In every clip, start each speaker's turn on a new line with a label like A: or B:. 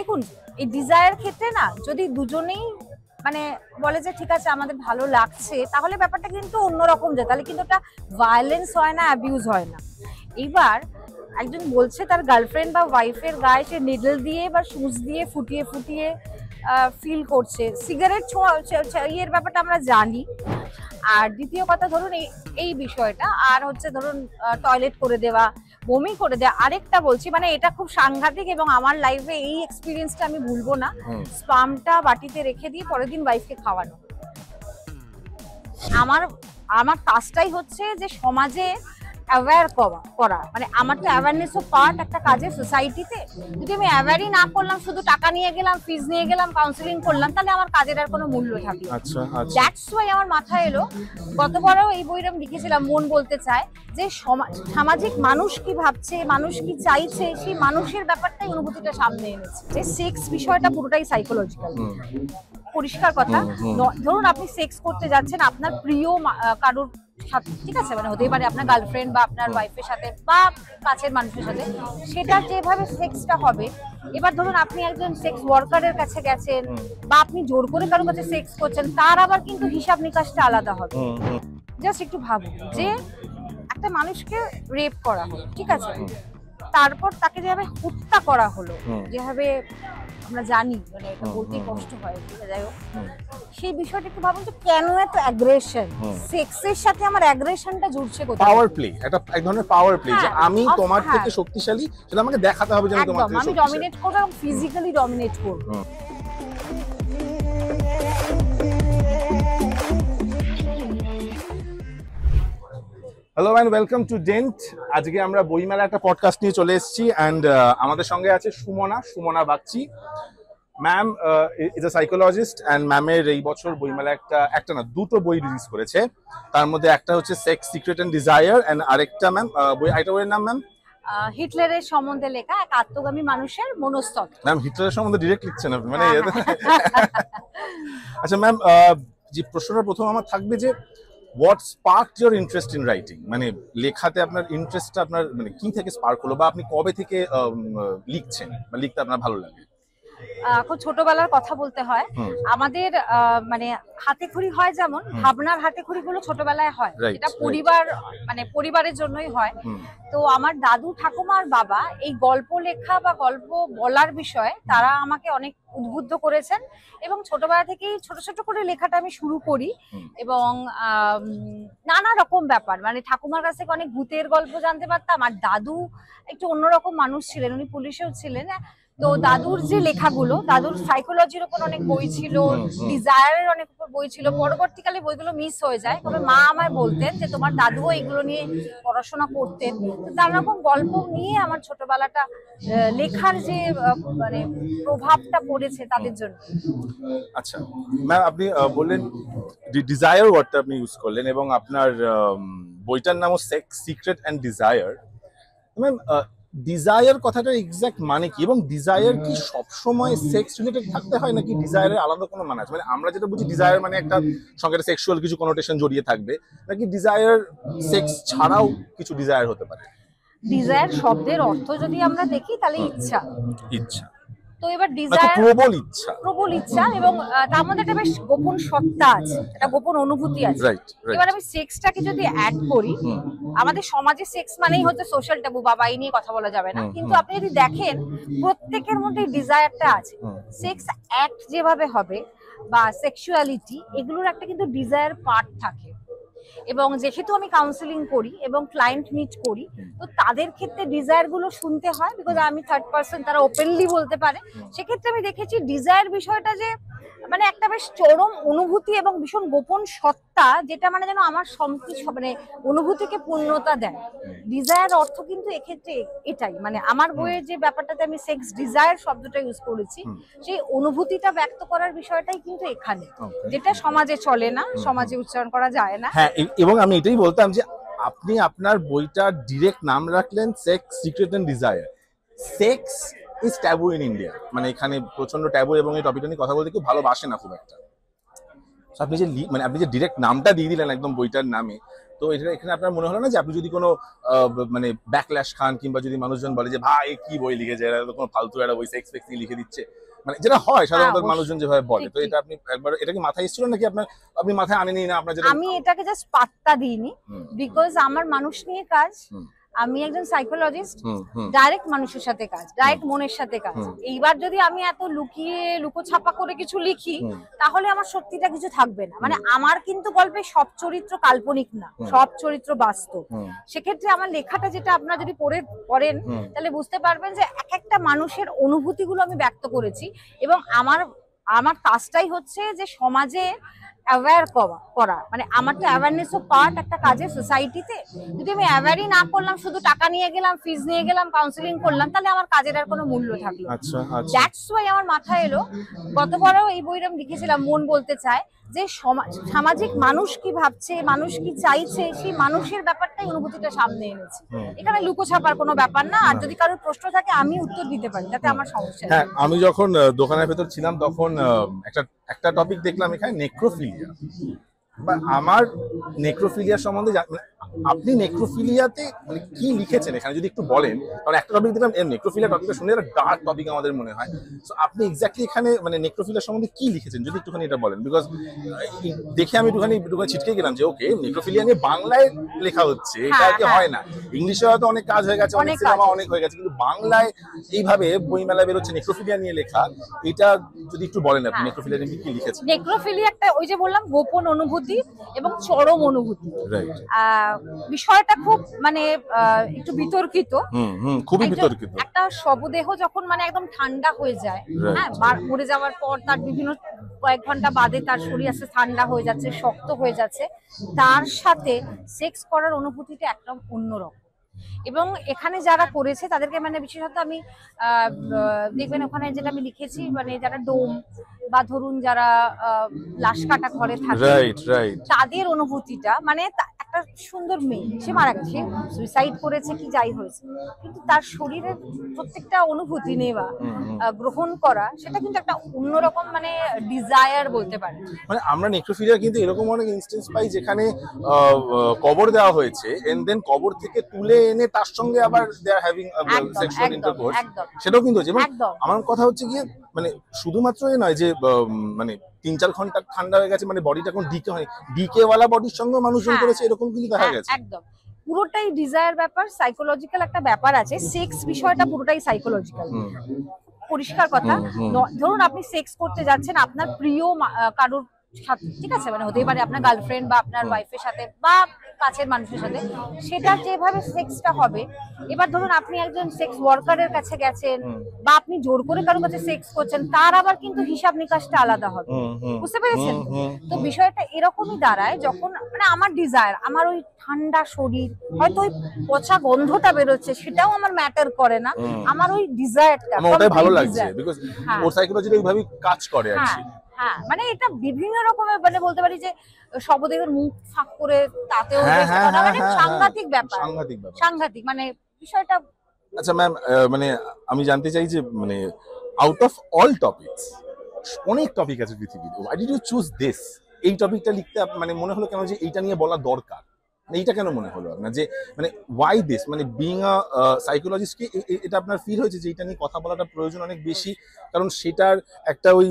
A: দেখুন এই ডিজায়ার ক্ষেত্রে না যদি দুজনেই মানে বলে যে ঠিক আছে আমাদের ভালো লাগছে, তাহলে ব্যাপারটা কিন্তু অন্যরকম যায়, তাহলে কিন্তু ওটা ভায়োলেন্স হয় না, অ্যাবিউজ হয় না। এইবার একজন বলছে তার গার্লফ্রেন্ড বা ওয়াইফের গায়ে সে নিডল দিয়ে বা সুচ দিয়ে ফুটিয়ে ফুটিয়ে ফিল করছে, সিগারেট ইয়ের ব্যাপারটা আমরা জানি। আর দ্বিতীয় কথা ধরুন এই বিষয়টা, আর হচ্ছে ধরুন টয়লেট করে দেওয়া, বমি করে দেওয়া। আরেকটা বলছি, মানে এটা খুব সাংঘাতিক এবং আমার লাইফে এই এক্সপিরিয়েন্সটা আমি ভুলবো না। স্পামটা বাটিতে রেখে দিয়ে পরের দিন ওয়াইফকে খাওয়ানো। আমার আমার কাজটাই হচ্ছে যে সমাজে অ্যাওয়্যার করা, মানে আমার তো অ্যাওয়ারনেস ও পার্ট একটা কাজে সোসাইটিতে। যদি আমি অ্যাওয়্যারই না করলাম, শুধু টাকা নিয়ে গেলাম, ফিজ নিয়ে গেলাম, কাউন্সিলিং করলাম, তাহলে আমার কাজের আর কোনো মূল্য থাকবে না। দ্যাটস ওয়াই আমার মাথায় এলো, গতবারও এই বইটা আমি লিখেছিলাম, মন বলতে চায় যে সামাজিক মানুষ কি ভাবছে, মানুষ কি চাইছে, সেই মানুষের ব্যাপারটাই অনুভূতিটা সামনে এনেছে। যে সেক্স বিষয়টা পুরোটাই সাইকোলজিক্যাল, পরিষ্কার কথা। ধরুন আপনি সেক্স করতে যাচ্ছেন আপনার প্রিয় কারোর সাথে, ঠিক আছে, মানে হতেই পারে আপনার গার্লফ্রেন্ড বা আপনার ওয়াইফের সাথে বা কাছের মানুষের সাথে, সেটা যেভাবে সেক্সটা হবে। এবার ধরুন আপনি একজন সেক্স ওয়ার্কারের কাছে গেছেন বা আপনি জোর করে কারোর কাছে সেক্স করছেন, তার আবার কিন্তু হিসাব নিকাশটা আলাদা হবে। জাস্ট একটু ভাবুন যে একটা মানুষকে রেপ করা হলো, ঠিক আছে, তারপর তাকে যেভাবে হত্যা করা হলো, যেভাবে আমরা জানি, মানে এটা বলতেই কষ্ট হয়, যাই হোক, সেই বিষয়টা একটু ভাবুন যে কেন এত অ্যাগ্রেশন, সেক্সের সাথে আমার অ্যাগ্রেশনটা জুড়ছে কোথায়?
B: পাওয়ার প্লে, এটা এক ধরনের পাওয়ার প্লে, যে আমি তোমার থেকে শক্তিশালী, সেটা আমাকে দেখাতে হবে যে আমি তোমার থেকে শক্তিশালী,
A: আমি ডমিনেট করব এবং ফিজিক্যালি ডমিনেট করব।
B: Hello and welcome to Dent. আজকে আমরা বইমেলা একটা পডকাস্ট নিয়ে চলে এসেছি, এন্ড আমাদের সঙ্গে আছে Sumana Bagchi. Ma'am is a psychologist, and ম্যামের এই বছর বইমেলা একটা না দুটো বই রিলিজ করেছে। তার মধ্যে একটা হচ্ছে sex, secret and desire, and আরেকটা ম্যাম বইয়ের নাম ম্যাম
A: হিটলারের সম্বন্ধে লেখা এক আত্মগামী মানুষের মনস্তত্ত্ব।
B: ম্যাম হিটলারের সম্বন্ধে ডিরেক্ট লিখছেন আপনি, মানে আচ্ছা ম্যাম, যে প্রশ্নটা প্রথম আমার থাকবে যে what sparked your interest in writing, মানে লেখাতে আপনার ইন্টারেস্টটা আপনার মানে কি থেকে স্পার্ক হলো, বা আপনি কবে থেকে লিখছেন বা লিখতে আপনার ভালো লাগে?
A: খুব ছোটবেলার কথা বলতে হয়। আমাদের মানে হাতেখড়ি হয়, যেমন ভাবনার হাতেখড়ি গুলো ছোটবেলায় হয়, এটা পরিবার মানে পরিবারের জন্যই হয়। তো আমার দাদু ঠাকুমা আর বাবা এই গল্প লেখা বা গল্প বলার বিষয়ে তারা আমাকে অনেক উদ্বুদ্ধ করেছেন, এবং ছোটবেলা থেকেই ছোট ছোট করে লেখাটা আমি শুরু করি। এবং নানা রকম ব্যাপার, মানে ঠাকুমার কাছ থেকে অনেক ভূতের গল্প জানতে পারতাম। আর দাদু একটু অন্যরকম মানুষ ছিলেন, উনি পুলিশেও ছিলেন। তো দাদুর যে লেখাগুলো, দাদুর সাইকোলজির উপর অনেক বই ছিল, ডিজায়ারের অনেক উপর বই ছিল। পরবর্তীকালে বইগুলো মিস হয়ে যায়, তবে মা আমায় বলতেন যে তোমার দাদুও এগুলো নিয়ে পড়াশোনা করতেন। নানা রকম গল্প নিয়ে আমার ছোটবেলাটা লেখার যে মানে প্রভাবটা পড়েছে তাদের জন্য।
B: আচ্ছা ম্যাম, আপনি বললেন ডিজায়ার ওয়ার্ডটা আপনি ইউজ করলেন, এবং আপনার বইটার নামও sex, secret and desire. Ma'am desire কথাটার এক্সাক্ট মানে কি, এবং ডিজায়ার কি সবসময় সেক্স রিলেটেড থাকতে হয়, নাকি ডিজায়ারের আলাদা কোনো মানে আছে? মানে আমরা যেটা বুঝি ডিজায়ার মানে একটা সঙ্গে সেক্সুয়াল কিছু কনোটেশন জড়িয়ে থাকবে, নাকি ডিজায়ার সেক্স ছাড়াও কিছু ডিজায়ার হতে পারে?
A: ডিজায়ার শব্দের অর্থ যদি আমরা দেখি তাহলে ইচ্ছা। তো এবার ডিজায়ার প্রবল ইচ্ছা, এবং তার মধ্যে একটা বেশ গোপন সত্তা আছে, একটা গোপন অনুভূতি আছে। এবার আমি সেক্সটাকে যদি অ্যাড করি, আমাদের সমাজে সেক্স মানেই হচ্ছে সোশ্যাল ট্যাবু, বাবা এই নিয়ে কথা বলা যাবে না, কিন্তু আপনি যদি দেখেন প্রত্যেকের মধ্যে ডিজায়ারটা আছে। সেক্স অ্যাক্ট যেভাবে হবে বা সেক্সুয়ালিটি, এগুলোর একটা কিন্তু ডিজায়ার পার্ট থাকে। এবং যেহেতু আমি কাউন্সিলিং করি এবং ক্লায়েন্ট মিট করি, তো তাদের ক্ষেত্রে ডিজায়ার গুলো শুনতে হয়, বিকজ আমি থার্ড পার্সন, তারা ওপেনলি বলতে পারে। সেক্ষেত্রে আমি দেখেছি ডিজায়ার বিষয়টা যে মানে একটা বেশ চরম অনুভূতি এবং ভীষণ গোপন সত্তা, যেটা মানে যেন আমার মানে অনুভূতিকে পূর্ণতা দেয়। ডিজায়ার অর্থ কিন্তু এক্ষেত্রে এটাই, মানে আমার বইয়ের যে ব্যাপারটাতে আমি সেক্স ডিজায়ার শব্দটা ইউজ করেছি, সেই অনুভূতিটা ব্যক্ত করার বিষয়টাই কিন্তু এখানে, যেটা সমাজে চলে না, সমাজে উচ্চারণ করা যায় না।
B: হ্যাঁ, এবং আমি এটাই বলতাম যে আপনি আপনার বইটার ডিরেক্ট নাম রাখলেন sex, secret and desire. Sex is taboo in India, মানে এখানে প্রচন্ড ট্যাবু, এবং এই টপিকটা নিয়ে কথা বলতে কেউ ভালোবাসে না খুব একটা। So আপনি যে মানে আপনি যে ডিরেক্ট নামটা দিয়ে দিলেন একদম বইটার নামে, তো এটা এখানে আপনার মনে হলো না যে আপনি যদি কোনো মানে ব্যাকল্যাশ খান, কিংবা যদি মানুষজন বলে যে ভাই কি বই লিখেছে, এরা তো কোনো ফালতু একটা বই সেক্স ফেক্স লিখে দিচ্ছে, মানে যেটা হয় সাধারণত
A: অবশ্যই।
B: মানুষজন যেভাবে বলে,
A: ঠিক,
B: তো
A: ঠিক।
B: এটা আপনি একবার এটা কি মাথায় এসেছিল নাকি আপনি মাথায় আনেনি না আপনার যেটা?
A: আমি এটাকে জাস্ট পাত্তা দিইনি,
B: হুম,
A: বিকজ আমার মানুষ নিয়ে কাজ।
B: হুম,
A: আমি একজন সাইকোলজিস্ট,
B: হুম, হুম,
A: ডাইরেক্ট মানুষের সাথে কাজ, ডাইরেক্ট মনের সাথে কাজ।
B: হুম।
A: এইবার যদি আমি এত লুকোছাপা করে কিছু লিখি,
B: হুম,
A: তাহলে আমার সত্যিটা কিছু থাকবে না। মানে আমার কিন্তু গল্পে সব চরিত্র কাল্পনিক না,
B: হুম।
A: সব চরিত্র বাস্তব।
B: হুম,
A: সেক্ষেত্রে আমার লেখাটা যেটা আপনারা যদি পড়েন,
B: হুম।
A: তাহলে বুঝতে পারবেন যে এক একটা মানুষের অনুভূতিগুলো আমি ব্যক্ত করেছি। এবং আমার কাজটাই হচ্ছে যে সমাজে অ্যাওয়্যার করা, মানে আমার তো অ্যাওয়ারনেস ও পার্ট একটা কাজে সোসাইটিতে। যদি আমি অ্যাওয়্যারই না করলাম, শুধু টাকা নিয়ে গেলাম, ফিজ নিয়ে গেলাম, কাউন্সিলিং করলাম, তাহলে আমার কাজের আর কোনো মূল্য থাকলো না।
B: আচ্ছা আচ্ছা।
A: দ্যাটস ওয়াই আমার মাথায় এলো, গতবারও এই বইটা আমি লিখেছিলাম মন বলতে চায়, যে সামাজিক মানুষ কি ভাবছে, মানুষ কি চাইছে, সেই মানুষের ব্যাপারটাই অনুভূতিটা সামনে এনেছি।
B: হুম।
A: এখানে লুকোছাপার কোনো ব্যাপার না। আর যদি কারোর প্রশ্ন থাকে আমি উত্তর দিতে পারি, তাতে আমার সমস্যা নেই।
B: হ্যাঁ, আমি যখন দোকানের ভেতর ছিলাম তখন একটা টপিক দেখলাম এখানে, নেক্রোফিলিয়া। বা আমার নেক্রোফিলিয়া সম্বন্ধে মানে আপনি নেক্রোফিলিয়াতে মানে কি লিখেছেন এখানে যদি একটু বলেন, কারণ একটা টপিক দেখলাম নেক্রোফিলিয়া টপিকটা শুনে একটা ডার্ক টপিক আমাদের মনে হয়। সো আপনি এক্স্যাক্টলি এখানে মানে নেক্রোফিলিয়া সম্বন্ধে কি লিখেছেন যদি একটুখানি এটা বলেন, বিকজ দেখে আমি একটুখানি ছিটকে গেলাম যে ওকে, নেক্রোফিলিয়া নিয়ে বাংলায় লেখা হচ্ছে, এটা আর কি
A: হ্যাঁ।
B: হয় না। ইংলিশে হয়তো অনেক কাজ হয়ে গেছে, অনেক
A: অনেক
B: সিনেমা
A: কাজ
B: অনেক হয়ে গেছে, কিন্তু বাংলায় এইভাবে বইমেলা বেরোচ্ছে নেক্রোফিলিয়া নিয়ে লেখা, এটা যদি একটু বলেন আপনি
A: হ্যাঁ।
B: নেক্রোফিলিয়া নিয়ে কি লিখেছেন।
A: নেক্রোফিলি একটা, ওই যে বললাম, গোপন অনুভূতি এবং চরম অনুভূতি।
B: রাইট।
A: বিষয়টা খুব মানে একটু বিতর্কিত।
B: হুম হুম, খুবই
A: একজন-
B: বিতর্কিত।
A: একটা শবদেহ যখন মানে একদম ঠান্ডা হয়ে যায়,
B: Right.
A: হ্যাঁ, মরে যাওয়ার পর তার বিভিন্ন কয়েক ঘন্টা বাদে তার শরীর আস্তে ঠান্ডা হয়ে যাচ্ছে, শক্ত হয়ে যাচ্ছে, তার সাথে সেক্স করার অনুভূতিটা একদম অন্যরকম। এবং এখানে যারা করেছে তাদেরকে মানে বিশেষত আমি দেখবেন ওখানে যেটা আমি লিখেছি, মানে যারা ডোম বা ধরুন যারা লাশ কাটা ঘরে থাকে,
B: রাইট রাইট।
A: তাদের অনুভূতিটা মানে একটা সুন্দর মেয়ে, সে মারা গেছে, সুইসাইড করেছে কি যাই হয়েছে, কিন্তু তার শরীরের প্রত্যেকটা অনুভূতি নেওয়া, গ্রহণ করা, সেটা কিন্তু একটা অন্যরকম মানে ডিজায়ার বলতে পারে।
B: মানে আমরা নেক্রোফিলিয়া কিন্তু এরকম অনেক ইনস্টেন্স পাই যেখানে কবর দেওয়া হয়েছে, এন্ড দেন কবর থেকে তুলে এনে তার সঙ্গে আবার দে আর হ্যাভিং সেক্সুয়াল ইন্টারকোর্স, সেটাও কিন্তু হচ্ছে। এবং
A: একদম।
B: আমার কথা হচ্ছে গিয়ে মানে শুধুমাত্র এ নয় যে মানে 3-4 ঘন্টা ঠান্ডা হয়ে গেছে মানে বডিটা কোন ডিকে হয়, ডিকে ওয়ালা বডির সঙ্গে মানুষজন
A: হ্যাঁ,
B: করেছে, এরকম কিন্তু দেখা
A: হ্যাঁ,
B: গেছে।
A: একদম। পুরোটাই ডিজায়ার ব্যাপার, সাইকোলজিক্যাল একটা ব্যাপার আছে। সেক্স বিষয়টা পুরোটাই সাইকোলজিক্যাল, পরিষ্কার কথা। ধরুন আপনি সেক্স করতে যাচ্ছেন আপনার প্রিয় কারোর সাথে, ঠিক আছে, মানে হতেই পারে আপনার গার্লফ্রেন্ড বা আপনার ওয়াইফের সাথে বা কাছের মানুষের সাথে, সেটা যেভাবে সেক্সটা হবে। এবার ধরুন আপনি একজন সেক্স ওয়ার্কারের কাছে গেছেন বা আপনি জোর করে কারোর কাছে সেক্স করছেন, তার আবার কিন্তু হিসাব নিকাশটা আলাদা হবে, বুঝতে পেরেছেন? তো বিষয়টা এরকমই দাঁড়ায় যখন মানে আমার ডিজায়ার, আমার ওই ঠান্ডা শরীর, হয়তো ওই পচা গন্ধটা বেরোচ্ছে, সেটাও আমার ম্যাটার করে না, আমার ওই ডিজায়ারটা,
B: আমার ওটাই ভালো লাগছে বিকজ
A: হ্যাঁ।
B: ওর সাইকোলজিটা এইভাবেই কাজ করে
A: হ্যাঁ
B: actually।
A: হ্যাঁ, মানে এটা বিভিন্ন রকমের, মানে বলতে পারি যে শবদেহের মুখ ফাঁক করে তাতেও
B: হ্যাঁ,
A: বেশ
B: হ্যাঁ,
A: করা, মানে
B: হ্যাঁ,
A: সাংঘাতিক ব্যাপার,
B: সাংঘাতিক ব্যাপার।
A: সাংঘাতিক মানে বিষয়টা।
B: আচ্ছা ম্যাম, মানে আমি জানতে চাই যে মানে আউট অফ অল টপিকস, অনেক টপিক আছে পৃথিবীতে, why did you choose this? এই টপিকটা লিখতে মানে মনে হলো কেন যে এইটা নিয়ে বলা দরকার, এইটা কেন মনে হলো আপনার যে মানে ওয়াই দিস, মানে বিইং আ সাইকোলজিস্ট কি এটা আপনার ফিল হয়েছে যে এটা নিয়ে কথা বলাটা প্রয়োজন অনেক বেশি, কারণ সেটার একটা ওই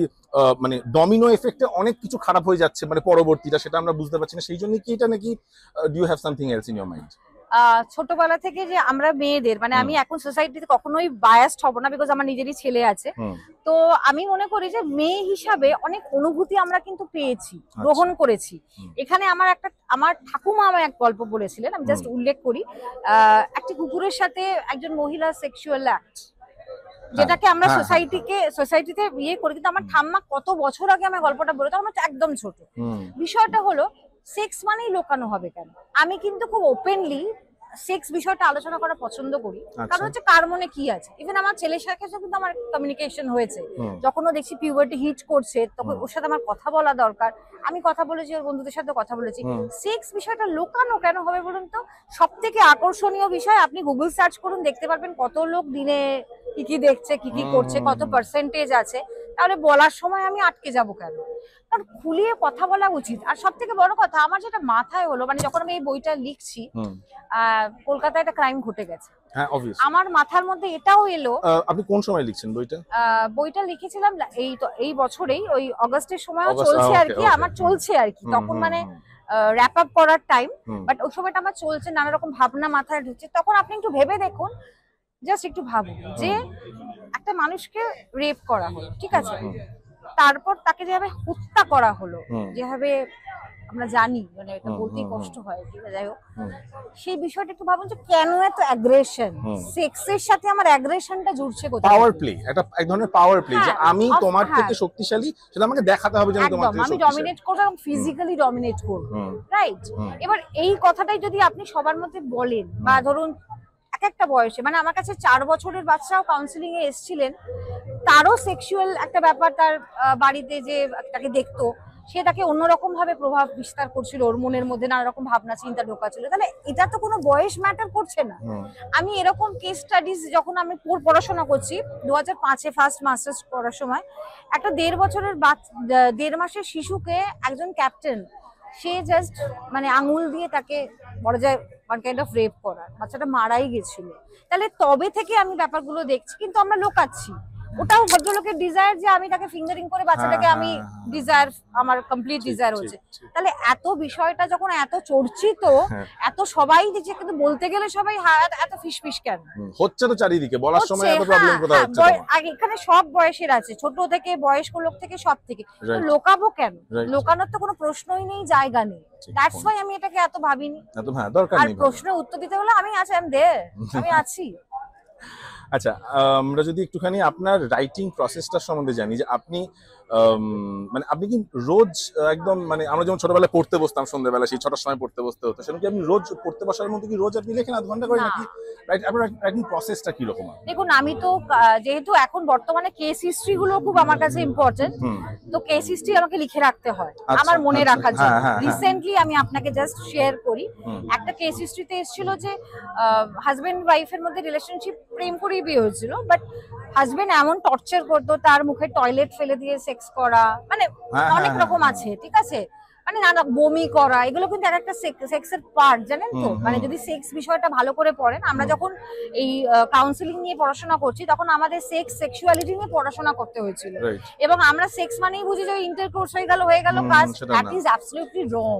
B: মানে ডমিনো এফেক্টে অনেক কিছু খারাপ হয়ে যাচ্ছে মানে পরবর্তীটা, সেটা আমরা বুঝতে পারছি না, সেই জন্য কি এটা নাকি do you have something else in your mind?
A: ছোটবেলা থেকে যে আমরা মেয়েদের, মানে আমি এখন সোসাইটিতে কখনোই বায়াসড হব না, বিকজ আমার নিজেরই ছেলে আছে। তো আমি মনে করি যে মেয়ে হিসাবে অনেক অনুভূতি আমরা কিন্তু পেয়েছি, গ্রহণ করেছি। এখানে আমার ঠাকুমা আমার এক গল্প বলেছিলেন, আমি জাস্ট উল্লেখ করি। একটি কুকুরের সাথে একজন মহিলা সেক্সুয়াল অ্যাক্ট, যেটাকে আমরা সোসাইটিতে বিয়ে করি, কিন্তু আমার ঠাম্মা কত বছর আগে আমার গল্পটা বলে, তখন একদম ছোট। বিষয়টা হলো সেক্স মানেই লোকানো হবে কেন? আমি কিন্তু খুব ওপেনলি সেক্স বিষয়টা আলোচনা করা পছন্দ করি, কারণ হচ্ছে কার মনে কি আছে। ইভেন আমার ছেলের সাথে কিন্তু আমার কমিউনিকেশন হয়েছে, যখন ও দেখছি পিউবার্টি হিট করছে, তখন ওর সাথে আমার কথা বলা দরকার, আমি কথা বলেছি, ওর বন্ধুদের সাথে কথা বলেছি। সেক্স বিষয়টা লোকানো কেন হবে বলুন তো? সব থেকে আকর্ষণীয় বিষয়, আপনি গুগল সার্চ করুন, দেখতে পারবেন কত লোক দিনে কি কি দেখছে, কি কি করছে, কত পার্সেন্টেজ আছে। তাহলে বলার সময় আমি আটকে যাব কেন? কারণ খুলিয়ে কথা বলা উচিত। আর সব থেকে বড় কথা আমার যেটা মাথায় হলো, মানে যখন আমি এই বইটা লিখছি, কলকাতায় একটা ক্রাইম ঘটে গেছে,
B: হ্যাঁ অবভিয়াস।
A: আমার মাথার মধ্যে এটাও এলো।
B: আপনি কোন সময় লিখছেন বইটা?
A: বইটা লিখেছিলাম এই বছরেই, ওই অগাস্টের সময়ও চলছে আর কি, আমার চলছে আর কি, তখন মানে র্যাপ আপ করার টাইম, বাট ওই সময়টা আমার চলছে, নানা রকম ভাবনা মাথায় ঢুকছে। তখন আপনি একটু ভেবে দেখুন, জাস্ট একটু ভাবুন যে একটা মানুষকে রেপ করা হলো, ঠিক আছে, তারপর তাকে যেভাবে হত্যা করা হলো, যেভাবে আমরা জানি, মানে এটা বলতেই কষ্ট হয়, ঠিক আছে, যাই হোক, সেই বিষয়টা একটু ভাবুন যে কেন এত অ্যাগ্রেশন, সেক্সের সাথে আমার অ্যাগ্রেশনটা জুড়ছে কোথায়?
B: পাওয়ার প্লে, একটা এক ধরনের পাওয়ার প্লে, যে আমি তোমার থেকে শক্তিশালী, সেটা আমাকে দেখাতে হবে যে আমি তোমার থেকে
A: আমি
B: শক্তিশালী,
A: ডমিনেট করব এবং ফিজিক্যালি ডমিনেট করব, রাইট? এবার এই কথাটাই যদি আপনি সবার মধ্যে বলেন, বা ধরুন এক একটা বয়সে, মানে আমার কাছে 4 বছরের বাচ্চাও কাউন্সিলিং এ এসেছিলেন, তারও সেক্সুয়াল একটা ব্যাপার, তার বাড়িতে যে তাকে দেখতো, সে তাকে অন্যরকম ভাবে প্রভাব বিস্তার করছিল, ওর মনের মধ্যে নানা রকম ভাবনা চিন্তা ঢোকা ছিল। তাহলে এটা তো কোনো বয়স ম্যাটার করছে না। আমি এরকম কেস স্টাডিজ যখন আমি পড়াশোনা করছি 2005-এ ফার্স্ট মাস্টার্স করার সময়, একটা 1.5 বছরের 1.5 মাসের শিশুকে একজন ক্যাপ্টেন, সে জাস্ট মানে আঙুল দিয়ে তাকে বলা যায় ওয়ান কাইন্ড অফ রেপ করা, বাচ্চাটা মারাই গেছিল। তাহলে তবে থেকে আমি ব্যাপারগুলো দেখছি, কিন্তু আমরা লোকাচ্ছি। ওটাও ভদ্রলোকের ডিজায়ার যে আমি তাকে ফিঙ্গারিং করে বাচ্চাটাকে আমি ডিজায়ার, আমার কমপ্লিট ডিজায়ার হচ্ছে। তাহলে এত বিষয়টা যখন এত চর্চিত, এত সবাই দিচ্ছে, কিন্তু বলতে গেলে সবাই এত ফিসফিস কেন
B: হচ্ছে? তো চারিদিকে বলার সময় এত প্রবলেম কোথায় হচ্ছে?
A: আর এখানে সব বয়সের আছে, ছোট থেকে বয়স্ক লোক থেকে সব থেকে, লোকাবো কেন? লোকানোর তো কোনো প্রশ্নই নেই, জায়গা নেই। দ্যাটস ওয়াই আমি এটাকে এত ভাবিনি। আর প্রশ্নের উত্তর দিতে হলে আমি আছি, আমি আছি।
B: আচ্ছা, আমরা যদি একটুখানি আপনার রাইটিং প্রসেসটার সম্বন্ধে জানি, যে আপনি মানে আপনি কি রোজ একদম, মানে আমরা যেমন ছোটবেলায় পড়তে বসতাম সন্ধ্যাবেলা, সেই 6টার সময় পড়তে বসতে হতো, সেরকম কি আপনি রোজ পড়তে বসার মধ্যে কি রোজ আপনি লেখেন 1/2 ঘন্টা করে, নাকি আপনার রাইটিং প্রসেসটা কি রকম?
A: দেখুন, আমি তো যেহেতু এখন বর্তমানে কেস হিস্ট্রি গুলো খুব আমার কাছে ইম্পর্টেন্ট, তো কেস হিস্ট্রি আমাকে লিখে রাখতে হয় আমার মনে রাখার জন্য। রিসেন্টলি আমি আপনাকে জাস্ট শেয়ার করি, একটা কেস হিস্ট্রিতে এসেছিল যে হাজবেন্ড ওয়াইফের মধ্যে রিলেশনশিপ, প্রেম করেই বিয়ে হয়েছিল, বাট হাজবেন্ড এমন টর্চার করতো, তার মুখে টয়লেট ফেলে দিয়ে সেক্স করা, মানে অনেক রকম আছে, ঠিক আছে, মানে নানা বমি করা, এগুলো কিন্তু একটা সেক্সের পার্ট, জানেন তো। মানে যদি সেক্স বিষয়টা ভালো করে পড়েন, আমরা যখন এই কাউন্সিলিং নিয়ে পড়াশোনা করছি, তখন আমাদের সেক্সুয়ালিটি নিয়ে পড়াশোনা করতে হয়েছিল, এবং আমরা সেক্স মানেই বুঝি যে ইন্টারকোর্স হয়ে গেল কাজ। That is absolutely wrong.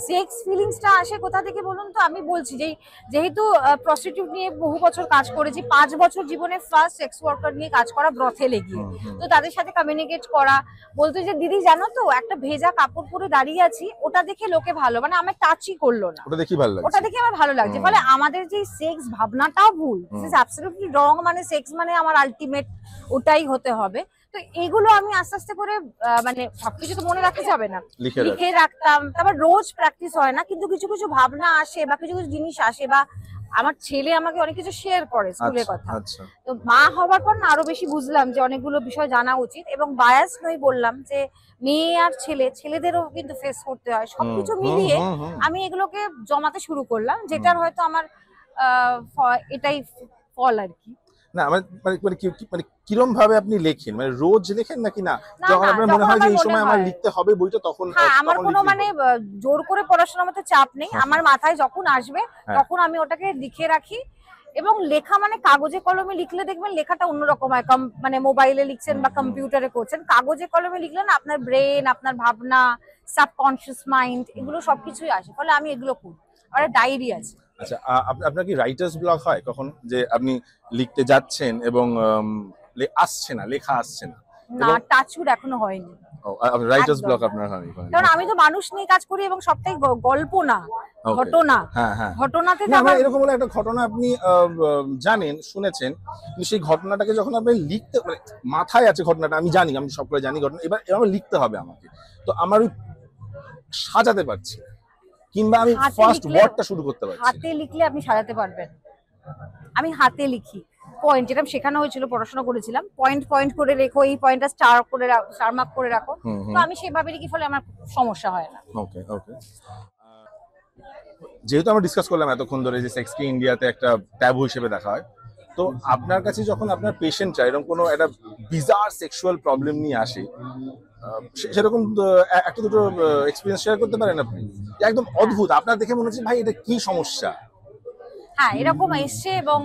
A: Sex ফিলিংসটা আসে কোথা থেকে বলুন তো? আমি বলছি যে যেহেতু প্রস্টিটিউট নিয়ে বহু বছর কাজ করেছি, 5 বছর জীবনে ফার্স্ট সেক্স ওয়ার্কার নিয়ে কাজ করা, ব্রথেলে গিয়ে, তো তাদের সাথে কমিউনিকেট করা, বলতো যে দিদি জানো তো, একটা ভেজা কাপড় পরে দাঁড়িয়ে আছি, ওটা দেখে লোকে ভালো, মানে আমার টাচই করলো না, ওটা দেখে আমার ভালো লাগছে। ফলে আমাদের যে সেক্স ভাবনাটাও ভুল, দিস ইজ অ্যাবসলিউটলি রং। মানে সেক্স মানে আমার আলটিমেট ওটাই হতে হবে। তো এগুলো আমি আস্তে আস্তে করে, মানে সবকিছু তো মনে রাখা যাবে না, লিখে রাখতাম। তারপর রোজ প্র্যাকটিস হয় না, কিন্তু কিছু কিছু ভাবনা আসে, বা কিছু কিছু জিনিস আসে, বা আমার ছেলে আমাকে অনেক কিছু শেয়ার করে স্কুলের কথা। তো মা হওয়ার পর না আরো বেশি বুঝলাম যে অনেকগুলো বিষয় জানা উচিত, এবং বায়াস নই বললাম যে মেয়ে আর ছেলেদেরও কিন্তু ফেস করতে হয়। সবকিছু মিলিয়ে আমি এগুলোকে জমাতে শুরু করলাম, যেটার হয়তো আমার এটাই ফল আর কি।
B: না মানে কিরম ভাবে আপনি লেখেন? মানে রোজ লেখেন নাকি না যখন আপনার মনে হয় যে এই সময় আমার লিখতে হবে বইটা, তখন?
A: হ্যাঁ, আমার কোনো মানে জোর করে পড়াশোনার মতো চাপ নেই। আমার মাথায় যখন আসবে তখন আমি ওটাকে লিখে রাখি। এবং লেখা মানে কাগজে কলমে লিখলে দেখবেন লেখাটা অন্যরকম হয়। মানে মোবাইলে লিখছেন বা কম্পিউটারে করছেন, কাগজে কলমে লিখলে না আপনার ব্রেন, আপনার ভাবনা, সাবকনশিয়াস মাইন্ড, এগুলো সবকিছুই আসে। ফলে আমি এগুলো করি। আমার ডায়েরি আছে।
B: আচ্ছা, আপনার কি রাইটার্স ব্লক হয় কখন, যে আপনি লিখতে যাচ্ছেন এবং আসছে না, লেখা আসছে না?
A: না, টাচউড এখনো হয়নি।
B: রাইটার্স ব্লক আপনার হয়নি?
A: কারণ আমি তো মানুষ নিয়ে কাজ করি, এবং সবটাই গল্প না ঘটনা। ঘটনাতে
B: এরকম হলো একটা ঘটনা আপনি জানেন, শুনেছেন, কিন্তু সেই ঘটনাটাকে যখন আপনি লিখতে, মানে মাথায় আছে ঘটনাটা, আমি জানি, আমি সবগুলো জানি ঘটনা, এবার লিখতে হবে আমাকে, তো আমার ওই সাজাতে পারছি, কিংবা আমি ফার্স্ট ওয়ার্ডটা শুরু করতে পারছি।
A: হাতে লিখলে আপনি সাজাতে পারবেন। আমি হাতে লিখি, পয়েন্ট, যেটা শেখানো হয়েছিল, পড়াশোনা করেছিলাম, পয়েন্ট করে রেখো, এই পয়েন্টটা স্টার মার্ক করে রাখো, তো আমি সেভাবে লিখি, ফলে আমার সমস্যা হয় না।
B: ওকে। যেহেতু আমরা ডিসকাস করলাম এতক্ষণ ধরে যে সেক্সকে ইন্ডিয়াতে একটা ট্যাবু হিসেবে দেখা হয়, তো আপনার কাছে যখন আপনার পেশেন্টরা এরকম কোনো একটা বিজার সেক্সুয়াল প্রবলেম নিয়ে আসে, সেরকম একটা দুটো এক্সপিরিয়েন্স শেয়ার করতে পারেন আপনি? একদম অদ্ভুত, আপনার দেখে মনে হচ্ছে ভাই এটা কি সমস্যা।
A: হ্যাঁ, এরকম এসছে এবং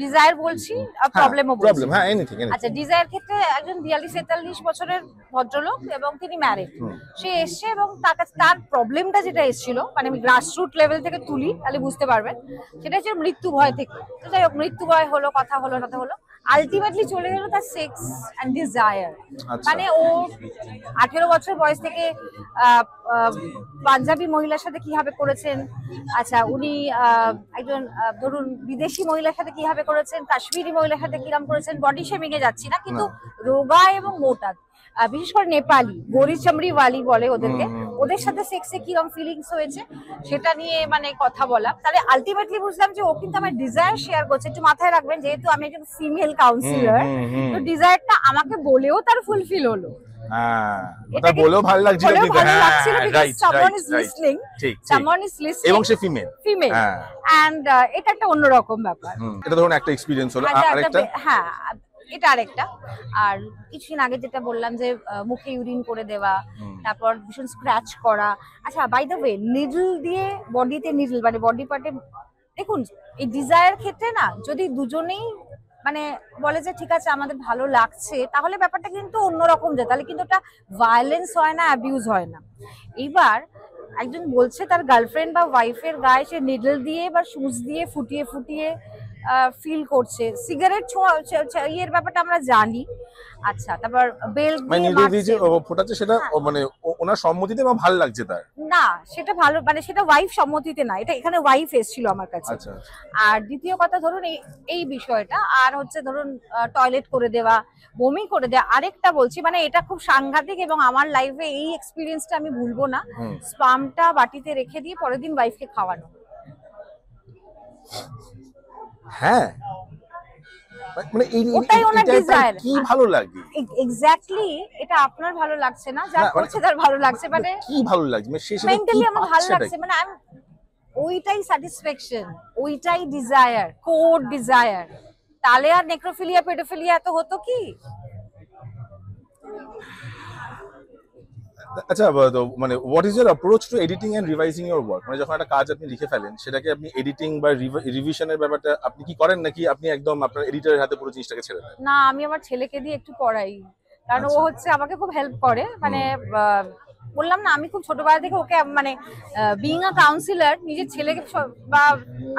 A: ডিজায়ার বলছি, প্রবলেমও বলছি।
B: প্রবলেম, হ্যাঁ, এনিথিং।
A: আচ্ছা, ডিজায়ার ক্ষেত্রে একজন 42-43 বছরের ভদ্রলোক এবং তিনি ম্যারিড। সে এসছে এবং তার প্রবলেমটা যেটা এসেছিল, মানে আমি গ্রাসরুট লেভেল থেকে তুলি তাহলে বুঝতে পারবেন, সেটা হচ্ছে মৃত্যু ভয় থেকে। তো যাই হোক, মৃত্যু ভয় হলো, কথা হলো, আলটিমেটলি চলে গেল তার সেক্স অ্যান্ড ডিজায়ার। মানে ও 18 বছর বয়স থেকে পাঞ্জাবি মহিলার সাথে কিভাবে করেছেন, আচ্ছা উনি একজন ধরুন বিদেশি মহিলার সাথে কিভাবে করেছেন, কাশ্মীরি মহিলার সাথে কিরকম করেছেন, বডি শেমিং এ যাচ্ছি না, কিন্তু রোগা এবং মোটা, বিশেষ করে নেপালি গরি চামড়ি ওয়ালি বলে ওদেরকে, ওদের সাথে সেক্সে কিরকম ফিলিংস হয়েছে সেটা নিয়ে মানে কথা বলা। তাহলে আলটিমেটলি বুঝলাম যে ও কিন্তু আমার ডিজায়ার শেয়ার করছে। একটু মাথায় রাখবেন, যেহেতু আমি একজন ফিমেল কাউন্সিলর, তো ডিজায়ারটা আমাকে বলেও তার ফুলফিল হলো।
B: এটা বলেও ভালো লাগছিল, এবং সে ফিমেল,
A: এন্ড এটা একটা অন্যরকম ব্যাপার।
B: এটা ধরুন একটা এক্সপেরিয়েন্স হলো। আরেকটা,
A: হ্যাঁ এটা আরেকটা। আর কিছুদিন আগে যেটা বললাম যে মুখে ইউরিন করে দেওয়া, তারপর ভীষণ স্ক্র্যাচ করা। আচ্ছা, বাই দ্য ওয়ে, নিডল দিয়ে বডিতে নিডল, মানে বডি পার্টে, দেখুন এই ডিজায়ার ক্ষেত্রে না, যদি দুজনেই মানে বলে যে ঠিক আছে আমাদের ভালো লাগছে, তাহলে ব্যাপারটা কিন্তু অন্যরকম যায়, তাহলে কিন্তু ওটা ভায়োলেন্স হয় না, অ্যাবিউজ হয় না। এইবার একজন বলছে তার গার্লফ্রেন্ড বা ওয়াইফের গায়ে সে নিডল দিয়ে বা সুচ দিয়ে ফুটিয়ে ফুটিয়ে ফিল করছে, সিগারেট ইয়ের ব্যাপারটা আমরা জানি। আচ্ছা, তারপর বেল্ট দিয়ে
B: ফোটাচ্ছে, সেটা মানে ওনার সম্মতিতে বা ভালো লাগছে তার
A: না, সেটা ভালো, মানে সেটা ওয়াইফ সম্মতিতে না, এটা এখানে ওয়াইফ এসেছিল আমার কাছে। আর দ্বিতীয় কথা ধরুন এই বিষয়টা, আর হচ্ছে ধরুন টয়লেট করে দেওয়া, বমি করে দেওয়া। আরেকটা বলছি, মানে এটা খুব সাংঘাতিক এবং আমার লাইফে এই এক্সপিরিয়েন্সটা আমি ভুলবো না। স্পামটা বাটিতে রেখে দিয়ে পরের দিন ওয়াইফকে খাওয়ানো।
B: হ্যাঁ, মানে
A: ওটাই ওনার ডিজায়ার।
B: কি ভালো লাগে
A: এক্স্যাক্টলি, এটা আপনার ভালো লাগছে না, যা করছে তার ভালো লাগছে, মানে
B: কি ভালো লাগছে, মানে শেষে
A: মেন্টালি আমার ভালো লাগছে, মানে ওইটাই স্যাটিসফ্যাকশন, ওইটাই ডিজায়ার, কোড ডিজায়ার। তাহলে আর নেক্রোফিলিয়া পেডোফিলিয়া এত হতো কি?
B: আচ্ছা, মানে what is your approach to editing and revising your work? মানে যখন একটা কাজ আপনি লিখে ফেলেন, সেটাকে আপনি এডিটিং বা রিভিশনের ব্যাপারটা আপনি কি করেন, নাকি আপনি একদম আপনার এডিটরের হাতে পুরো জিনিসটাকে ছেড়ে দেন?
A: না, আমি আমার ছেলেকে দিয়ে একটু পড়াই, কারণ ও হচ্ছে আমাকে খুব হেল্প করে। মানে বললাম না, আমি খুব ছোটবেলা থেকে ওকে, মানে বিইং আ কাউন্সিলর, নিজের ছেলেকে বা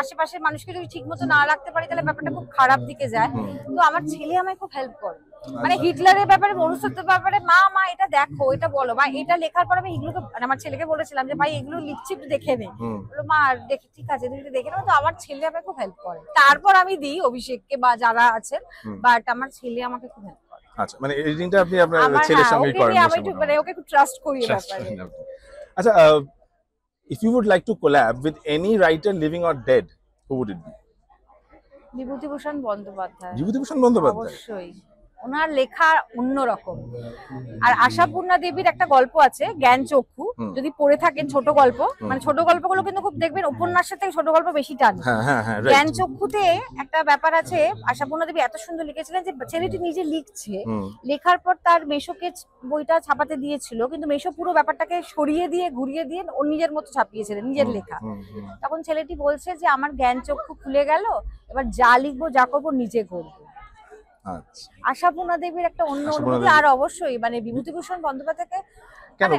A: আশেপাশের মানুষকে যদি ঠিক মতো না রাখতে পারি তাহলে ব্যাপারটা খুব খারাপ দিকে যায়। তো আমার ছেলে আমায় খুব হেল্প করে, মানে হিটলারের ব্যাপারে, মনুষ্যত্বের ব্যাপারে, মা এটা দেখো, এটা বলো, বা এটা লেখার পর আমি এগুলোকে, মানে আমার ছেলেকে বলেছিলাম যে ভাই এগুলো লিখছি একটু দেখে নে, বললো মা দেখে, ঠিক আছে তুমি একটু দেখে নাও। তো আমার ছেলে আমাকে খুব হেল্প করে, তারপর আমি দিই অভিষেককে বা যারা আছেন, বাট আমার ছেলে আমাকে খুব হেল্প করে।
B: আচ্ছা, মানে এডিটিংটা আপনি আপনার ছেলের সঙ্গেই করেন?
A: আমি একটু মানে ওকে খুব ট্রাস্ট করি এই ব্যাপারে।
B: আচ্ছা, if you would like to collab with any writer living or dead, who would it be?
A: Bibhutibhushan Bandyopadhyay.
B: Bibhutibhushan Bandyopadhyay,
A: অবশ্যই। ওনার লেখা অন্যরকম। আর আশাপূর্ণা দেবীর একটা গল্প আছে, জ্ঞান চক্ষু, যদি পড়ে থাকেন, ছোট গল্প, মানে ছোট গল্পগুলো কিন্তু খুব দেখবেন উপন্যাসের থেকে ছোট গল্প বেশি টানে। জ্ঞান চক্ষুতে একটা ব্যাপার আছে, আশাপূর্ণা দেবী এত সুন্দর লিখেছিলেন যে ছেলেটি নিজে লিখছে, লেখার পর তার মেশোকে বইটা ছাপাতে দিয়েছিল, কিন্তু মেশো পুরো ব্যাপারটাকে সরিয়ে দিয়ে ঘুরিয়ে দিয়ে ওর নিজের মতো ছাপিয়েছিলেন, নিজের লেখা। তখন ছেলেটি বলছে যে আমার জ্ঞান চক্ষু খুলে গেল, এবার যা লিখবো যা করবো নিজে করবো। আশাপূর্ণা দেবীর একটা অন্য অনুভূতি। আর অবশ্যই মানে বিভূতিভূষণ বন্দ্যোপাধ্যায়কে
B: কেন,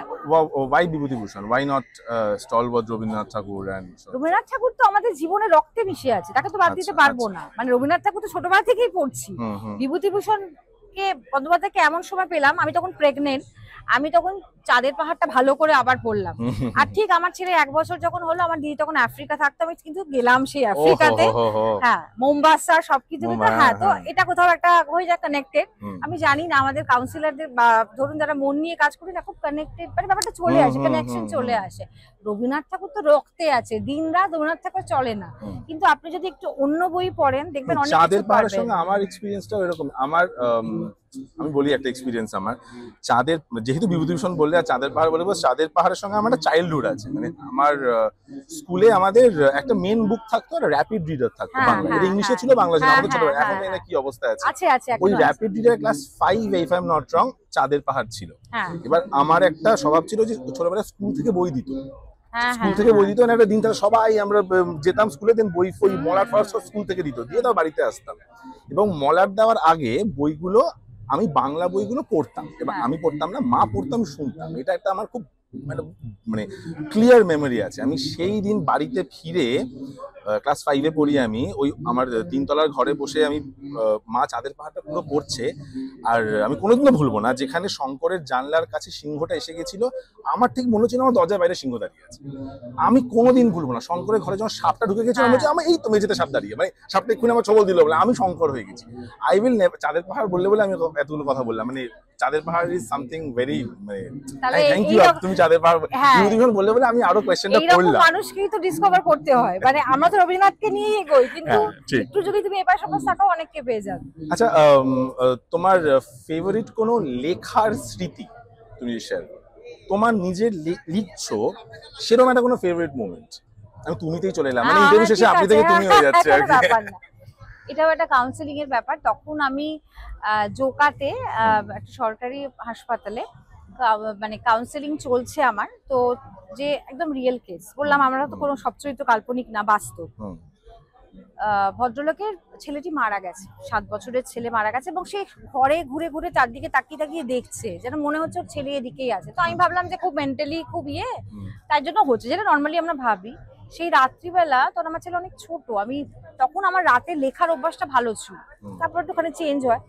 B: why Bibhutibhushan, why not stalwart Rabindranath ঠাকুর?
A: রবীন্দ্রনাথ ঠাকুর তো আমাদের জীবনে রক্তে মিশে আছে, তাকে তো বাদ দিতে পারবো না। মানে রবীন্দ্রনাথ ঠাকুর তো ছোটবেলা থেকেই পড়ছি। বিভূতিভূষণকে বন্দ্যোপাধ্যায়কে এমন সময় পেলাম, আমি তখন প্রেগনেন্ট, আমি তখন চাঁদের পাহাড়টা ভালো করে আবার পড়লাম। আর ঠিক আমার ছেলে 1 বছর যখন হলো, আমার দিদি তখন আফ্রিকা থাকতো, আমি কিন্তু গেলাম সেই আফ্রিকাতে, হ্যাঁ, মোম্বাসা সবকিছু। হ্যাঁ, তো এটা কোথাও একটা হয়ে যায় কানেক্টেড। আমি জানি না, আমাদের কাউন্সিলরদের বা ধরুন যারা মন নিয়ে কাজ করি না, খুব কানেক্টেড, মানে ব্যাপারটা চলে আসে, কানেকশন চলে আসে। রবীন্দ্রনাথ ঠাকুর তো রক্তে আছে, দিন রাত রবীন্দ্রনাথ ঠাকুর চলে না, কিন্তু আপনি যদি একটু অন্য বই পড়েন দেখবেন অনেক কিছু পাবেন।
B: চাঁদের পাহাড়ের সঙ্গে আমার এক্সপেরিয়েন্সটাও এরকম। আমার আমি বলি একটা এক্সপিরিয়েন্স আমার, চাঁদের, যেহেতু বিভূতিভূষণ বললে আর চাঁদের পাহাড় বলে, চাঁদের পাহাড়ের সঙ্গে আমার একটা চাইল্ডহুড আছে। মানে আমার স্কুলে আমাদের একটা মেন বুক থাকতো আর র্যাপিড রিডার থাকতো বাংলা, এটা ইংলিশে ছিল, বাংলা ছিল, আমাদের ছোটবেলা, এখন এটা কি অবস্থা আছে, ওই rapid reader class 5 if I am not wrong চাঁদের পাহাড় ছিল। এবার আমার একটা স্বভাব ছিল যে ছোটবেলায় স্কুল থেকে বই দিত, স্কুল থেকে বই দিত না একটা দিন, তাহলে সবাই আমরা যেতাম স্কুলে, দেন বই ফই মলার ফার্স্ট স্কুল থেকে দিত, দিয়ে তাও বাড়িতে আসতাম, এবং মলার দেওয়ার আগে বইগুলো আমি বাংলা বইগুলো পড়তাম। এবার আমি পড়তাম না, মা পড়তাম, শুনতাম। এটা একটা আমার খুব মানে ক্লিয়ার মেমোরি আছে। আমি সেই দিন বাড়িতে ফিরে ক্লাস 5-এ পড়ি আমি, ওই আমার 3 তলার ঘরে বসে আমি মা চাঁদের পাহাড়টা পুরো পড়ছে, আর আমি কোনোদিনও ভুলবো না যেখানে শঙ্করের জানলার কাছে সিংহটা এসে গেছিল, আমার ঠিক মনে হচ্ছিল আমার দরজার বাইরে সিংহ দাঁড়িয়ে আছে। আমি কোনোদিন ভুলবো না শঙ্করের ঘরে যখন সাপটা ঢুকে গেছিল, আমি বলছি আমার এই তো মেঝেতে সাপ দাঁড়িয়ে, মানে সাপটা এক্ষুনি আমার ছবল দিল বলে আমি শঙ্কর হয়ে গেছি। আই উইল নেভার, চাঁদের পাহাড় বললে বলে আমি এতগুলো কথা বললাম, মানে চাঁদের পাহাড় ইজ সামথিং ভেরি, মানে থ্যাংক ইউ তুমি চাঁদের পাহাড় বিভূতিভূষণ বললে বলে আমি আরো কোয়েশ্চেনটা করলাম।
A: মানুষকেই তো ডিসকভার করতে হয়, মানে আমরা তো রবীন্দ্রনাথকে নিয়ে এগোই, কিন্তু একটু যদি তুমি এপাশ ওপাশ থাকো অনেককে পেয়ে যাবে।
B: আচ্ছা, তোমার ফেভারিট কোনো লেখার স্মৃতি তুমি শেয়ার করো, তোমার নিজের লিখছো সেরকম একটা কোনো ফেভারিট মোমেন্ট? আমি তুমিতেই চলে এলাম, মানে ইন্টারভিউ শেষে আপনি থেকে তুমি হয়ে যাচ্ছে আর কি।
A: এটাও একটা কাউন্সেলিং এর ব্যাপার। তখন আমি জোকাতে একটা সরকারি হাসপাতালে মানে কাউন্সেলিং চলছে আমার, তো যে একদম রিয়েল কেস বললাম, আমরা তো কোনো সবচরিত্র কাল্পনিক না, বাস্তব। ভদ্রলোকের ছেলেটি মারা গেছে, 7 বছরের ছেলে মারা গেছে, এবং সে ঘরে ঘুরে ঘুরে চারদিকে তাকিয়ে তাকিয়ে দেখছে, যেন মনে হচ্ছে ওর ছেলে এদিকেই আছে। তো আমি ভাবলাম যে খুব মেন্টালি খুব তার জন্য হচ্ছে, যেটা নর্মালি আমরা ভাবি। সেই রাত্রিবেলা তখন আমার ছেলে অনেক ছোট, আমি তখন আমার রাতে লেখার অভ্যাসটা ভালো ছিল, তারপর একটুখানি চেঞ্জ হয়।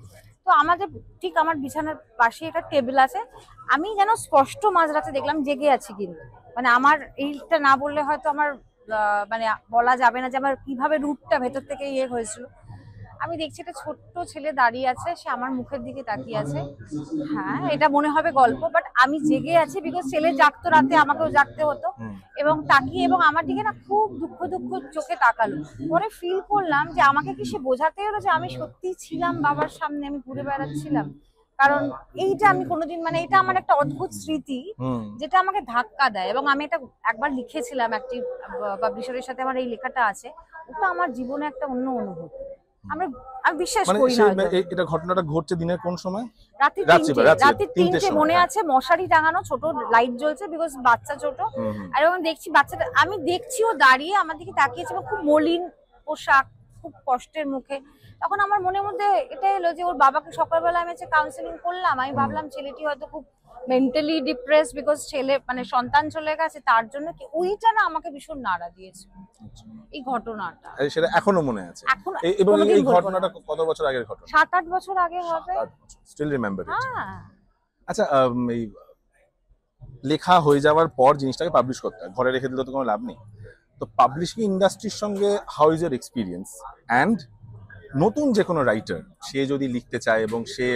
A: তো আমাদের ঠিক আমার বিছানার পাশে একটা টেবিল আছে, আমি যেন স্পষ্ট মাঝরাতে দেখলাম জেগে আছি, কিন্তু মানে আমার এইটা না বললে হয়তো আমার মানে বলা যাবে না যে আমার কিভাবে রুটটা ভেতর থেকে হয়েছিল। আমি দেখছি একটা ছোট্ট ছেলে দাঁড়িয়ে আছে, সে আমার মুখের দিকে তাকিয়ে আছে। হ্যাঁ, এটা মনে হবে গল্প, বাট আমি জেগে আছি বিকজ ছেলে জাগতো রাতে, আমাকেও জাগতে হতো, এবং তাকিয়ে, এবং আমার দিকে না খুব দুঃখ দুঃখ চোখে তাকালো। পরে ফিল করলাম যে আমাকে কি সে বোঝাতে হলো যে আমি সত্যি ছিলাম বাবার সামনে, আমি ঘুরে বেড়াচ্ছিলাম। কারণ এইটা আমি কোনোদিন, মানে এটা আমার একটা অদ্ভুত স্মৃতি যেটা আমাকে ধাক্কা দেয়, এবং আমি এটা একবার লিখেছিলাম, একটি পাবলিশারের সাথে আমার এই লেখাটা আছে, ওটা আমার জীবনে একটা অন্য অনুভূতি। আমি বিশ্বাস করি না।
B: এটা ঘটনাটা ঘটছে দিনের কোন সময়?
A: রাতে 3টে মনে আছে, মশারি টাঙানো, ছোট লাইট জ্বলছে বিকজ বাচ্চা ছোট, আর আমি দেখছি বাচ্চাটা, আমি দেখছি ও দাঁড়িয়ে আমার দিকে তাকিয়েছে, খুব মলিন পোশাক, খুব কষ্টের মুখে। তখন আমার মনের মধ্যে এটা এলো যে ওর বাবাকে সকালবেলা আমি কাউন্সেলিং করলাম, আমি ভাবলাম ছেলেটি হয়তো খুব মেন্টালি ডিপ্রেস বিকজ ছেলে, মানে সন্তান চলে গেছে, তার জন্য কি ওইটা না আমাকে ভীষণ নাড়া দিয়েছে এই ঘটনাটা।
B: সেটা এখনো মনে আছে? এবং এই ঘটনাটা কত বছর আগের ঘটনা?
A: 7-8 বছর আগে হবে।
B: Still remember it. আচ্ছা, এই লেখা হয়ে যাওয়ার পর জিনিসটাকে পাবলিশ করতে হয়, ঘরে রেখে দিলে তো কোনো লাভ নেই। তো পাবলিশিং ইন্ডাস্ট্রির সঙ্গে how is your experience? And নতুন যে কোনো রাইটার সে যদি লিখতে চায় এবং সে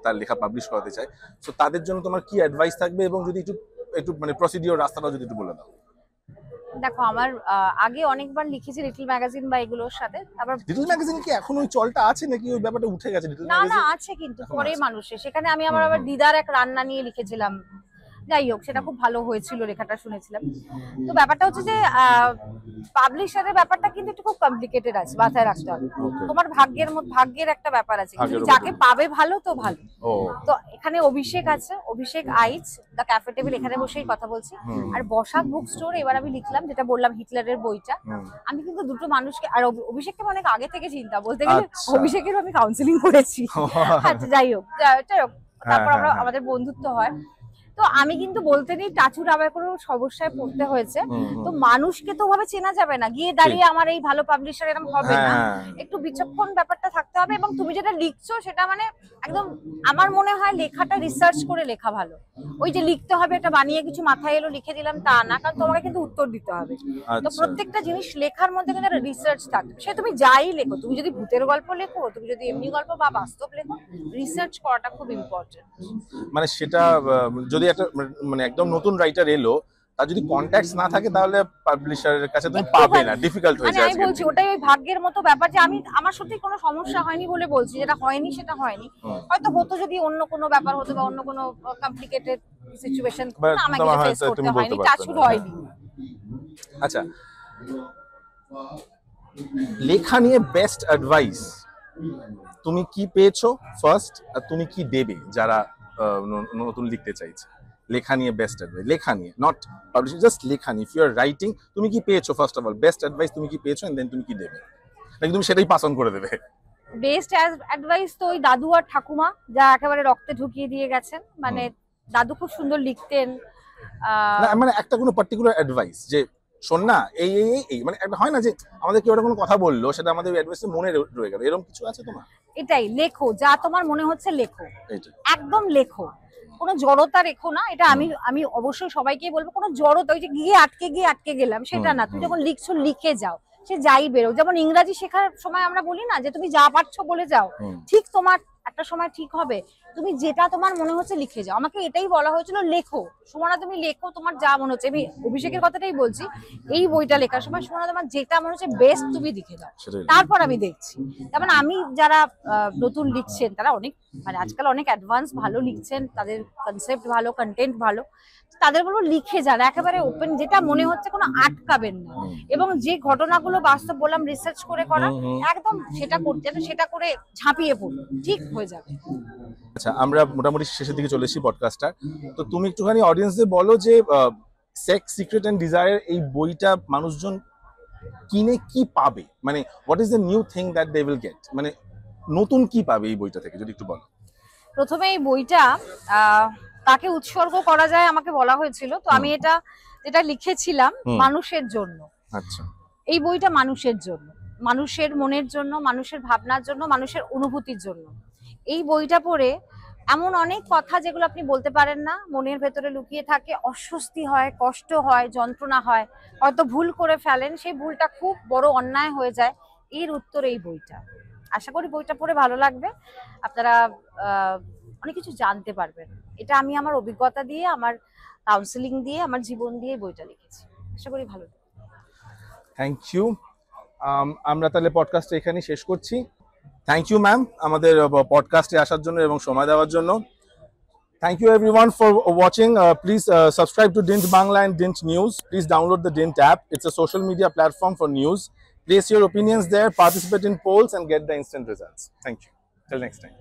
B: তার লেখা পাবলিশ করাতে চায়, তো তাদের জন্য তোমার কি অ্যাডভাইস থাকবে, এবং যদি একটু মানে প্রসিডিওর রাস্তাটাও যদি একটু বলে দাও।
A: দেখো, আমার আগে অনেকবার লিখেছি লিটল ম্যাগাজিন বা এগুলোর সাথে। তারপর
B: লিটল ম্যাগাজিন কি এখন ওই চলটা আছে নাকি ওই ব্যাপারটা উঠে গেছে? লিটল
A: ম্যাগাজিন না আছে, কিন্তু পরে মানুষের, সেখানে আমি আমার আবার দিদার এক রান্না নিয়ে লিখেছিলাম, যাই হোক সেটা খুব ভালো হয়েছিল, লেখাটা শুনেছিলাম। তো ব্যাপারটা হচ্ছে যে পাবলিশারের ব্যাপারটা কিন্তু একটু খুব কমপ্লিকেটেড আছে, মাথায় রাখতে হবে। তোমার ভাগ্যের একটা ব্যাপার আছে, যাকে পাবে ভালো তো ভালো। তো এখানে অভিষেক আছে, অভিষেক আইচ দ্য ক্যাফে টেবিল, এখানে বসেই কথা বলছি। আর বসাক বুক স্টোর এবার আমি লিখলাম, যেটা বললাম হিটলারের বইটা। আমি কিন্তু দুটো মানুষকে, আর অভিষেককে অনেক আগে থেকে চিন্তা, বলতে গেলে অভিষেকের আমি কাউন্সিলিং করেছি। আচ্ছা, যাই হোক। তারপর আমরা আমাদের বন্ধুত্ব হয়। তো আমি কিন্তু বলতে নেই টাচুর আবার কোনো সমস্যায় পড়তে হয়েছে। তো মানুষকে তো ওভাবে চেনা যাবে না, গিয়ে দাঁড়িয়ে আমার এই ভালো পাবলিশার এরকম হবে না, একটু বিচক্ষণ ব্যাপারটা থাকতে হবে। এবং তুমি যেটা লিখছো সেটা মানে একদম, আমার মনে হয় লেখাটা রিসার্চ করে লেখা ভালো। ওই যে লিখতে হবে এটা বানিয়ে কিছু মাথায় এলো লিখে দিলাম তা না, কারণ তোমাকে কিন্তু উত্তর দিতে হবে। তো প্রত্যেকটা জিনিস লেখার মধ্যে কিন্তু একটা রিসার্চ থাকবে। সে তুমি যাই লেখো, তুমি যদি ভূতের গল্প লেখো, তুমি যদি এমনি গল্প বা বাস্তব লেখো, রিসার্চ করাটা খুব ইম্পর্টেন্ট।
B: মানে সেটা যদি একটা মানে একদম নতুন রাইটার এলো, তার যদি কন্ট্যাক্টস না থাকে তাহলে পাবলিশারের কাছে তুমি পাবে না, ডিফিকাল্ট হয়ে
A: মানে
B: যায়
A: আমি বলছি ওটাই ওই ভাগ্যের মতো ব্যাপার যে আমি আমার সত্যি কোনো সমস্যা হয়নি বলে বলছি, যেটা হয়নি সেটা হয়নি। হয়তো হতো যদি অন্য কোনো ব্যাপার হতো বা অন্য কোনো কমপ্লিকেটেড সিচুয়েশন আমাকে ফেস করতে হয়নি, টাচুড হয়নি।
B: আচ্ছা, লেখা নিয়ে বেস্ট অ্যাডভাইস তুমি কি পেয়েছো ফার্স্ট, আর তুমি কি দেবে যারা নতুন লিখতে চাইছে? লেখা নিয়ে বেস্ট অ্যাডভাইস, লেখা নিয়ে, নট পাবলিশিং, জাস্ট লেখা নিয়ে। ইফ ইউ আর রাইটিং, তুমি কি পেয়েছো first of all best advice, তুমি কি পেয়েছো, এন্ড দেন তুমি কি দেবে, নাকি তুমি সেটাই পাস অন করে দেবে?
A: বেস্ট অ্যাডভাইস তো ওই দাদু আর ঠাকুমা, যা একেবারে রক্তে ঢুকিয়ে দিয়ে গেছেন। মানে দাদু খুব সুন্দর লিখতেন।
B: না মানে একটা কোনো পার্টিকুলার অ্যাডভাইস যে শোন না এই এই এই মানে একটা হয় না যে আমাদের কেউ একটা কোনো কথা বললো, সেটা আমাদের অ্যাডভাইসে মনে রয়ে গেল, এরকম কিছু আছে তোমার?
A: এটাই, লেখো, যা তোমার মনে হচ্ছে লেখো,
B: এইটা
A: একদম লেখো, কোনো জড়তা রেখো না। এটা আমি অবশ্যই সবাইকেই বলবো, কোনো জড়তা ওই যে গিয়ে আটকে গেলাম সেটা না। তুমি যখন লিখছো লিখে যাও, সে যাই বেরো। যেমন ইংরাজি শেখার সময় আমরা বলি না যে তুমি যা পারছো বলে যাও, ঠিক তোমার একটা সময় ঠিক হবে। তুমি যেটা তোমার মনে হচ্ছে লিখে যাও। আমাকে এটাই বলা হয়েছিল, লেখো সুমনা, তুমি লেখো, তোমার যা মনে হচ্ছে। আমি অভিষেকের কথাটাই বলছি, এই বইটা লেখার সময় সুমনা তোমার যেটা মনে হচ্ছে বেস্ট তুমি লিখে দাও, তারপর আমি দেখছি। তার মানে আমি যারা নতুন লিখছেন তারা অনেক মানে আজকাল অনেক অ্যাডভান্স ভালো লিখছেন, তাদের কনসেপ্ট ভালো, কন্টেন্ট ভালো, তাদের বলবো লিখে যান, একেবারে ওপেন, যেটা মনে হচ্ছে কোনো আটকাবেন না। এবং যে ঘটনাগুলো বাস্তব বললাম রিসার্চ করে করা, একদম সেটা করতে সেটা করে ঝাঁপিয়ে পড়ুন, ঠিক হয়ে যাবে।
B: আচ্ছা, আমরা মোটামুটি শেষের দিকে চলে এসেছি পডকাস্টটা। তো তুমি একটুখানি অডিয়েন্সদের বলো যে সেক্স সিক্রেট এন্ড ডিজায়ার এই বইটা মানুষজন কিনে কি পাবে, মানে what is the new thing that they will get, মানে নতুন কি পাবে এই বইটা থেকে, যদি একটু বলো।
A: প্রথমে এই বইটা কাকে উৎসর্গ করা যায় আমাকে বলা হয়েছিল, তো আমি যেটা লিখেছিলাম মানুষের জন্য।
B: আচ্ছা,
A: এই বইটা মানুষের জন্য, মানুষের মনের জন্য, মানুষের ভাবনার জন্য, মানুষের অনুভূতির জন্য। এই বইটা পড়ে এমন অনেক কথা যেগুলো আপনি বলতে পারেন না, মনের ভেতরে লুকিয়ে থাকে, অস্বস্তি হয়, কষ্ট হয়, যন্ত্রণা হয়, হয়তো ভুল করে ফেলেন, সেই ভুলটা খুব বড় অন্যায় হয়ে যায়, এর উত্তর এই বইটা। আশা করি বইটা পড়ে ভালো লাগবে, আপনারা অনেক কিছু জানতে পারবেন। এটা আমি আমার অভিজ্ঞতা দিয়ে, আমার কাউন্সেলিং দিয়ে, আমার জীবন দিয়ে বইটা লিখেছি। আশা করি ভালো লাগবে।
B: Thank you. আমরা তাহলে পডকাস্টটা এখানেই শেষ করছি। থ্যাংক ইউ ম্যাম আমাদের পডকাস্টে আসার জন্য এবং সময় দেওয়ার জন্য। Thank you everyone for watching. Please subscribe to Dint Bangla and Dint News. Please download the Dint app. It's a social media platform for news. Place your opinions there, participate in polls and get the instant results. Thank you. Till next time.